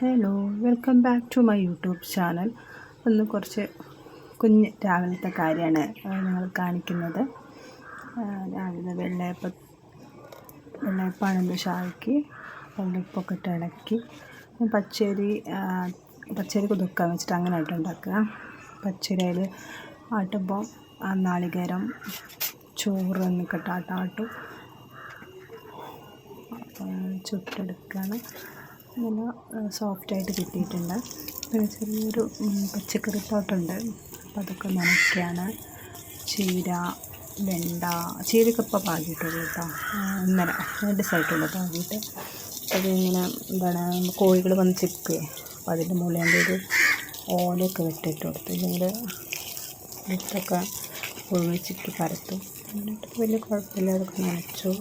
Hello, welcome back to my YouTube channel. ഒന്ന് കുറച്ച് രാവിലത്തെ കാര്യമാണ് ഞങ്ങൾ കാണിക്കുന്നത്. രാവിലെ വെള്ളയപ്പാണെന്ന് ഷായ്ക്ക് ഉപ്പൊക്കെ ഇട്ട് ഇളക്കി പച്ചരി കുതിർക്കാൻ വെച്ചിട്ട് അങ്ങനെ ആയിട്ട് ഉണ്ടാക്കുക. പച്ചരി അതിൽ ആട്ടുമ്പോൾ നാളികേരം ചോറ് എന്നൊക്കെ ആട്ടും ചുട്ടെടുക്കുകയാണ്. നല്ല സോഫ്റ്റായിട്ട് കിട്ടിയിട്ടുണ്ട്. പിന്നെ ചെറിയൊരു പച്ചക്കറി തോട്ടമുണ്ട്, അപ്പോൾ അതൊക്കെ നനയ്ക്കുകയാണ്. ചീരയൊക്കെ ഇപ്പോൾ പാകിയിട്ടുള്ളൂ കേട്ടോ. ഇന്നലെ 2 ദിവസമായിട്ടുള്ളൂ പാകിയിട്ട്. അതിങ്ങനെ കോഴികൾ വന്ന് ചിക്കുകയെ, അപ്പോൾ അതിൻ്റെ മുകളിൽ ഒരു ഓലയൊക്കെ വെട്ടിയിട്ട് കൊടുത്തു. ഇല്ലെങ്കിൽ വിത്തൊക്കെ കോഴികൾ ചിക്കി പരത്തും. എന്നിട്ട് വലിയ കുഴപ്പമില്ല, അതൊക്കെ നനച്ചു.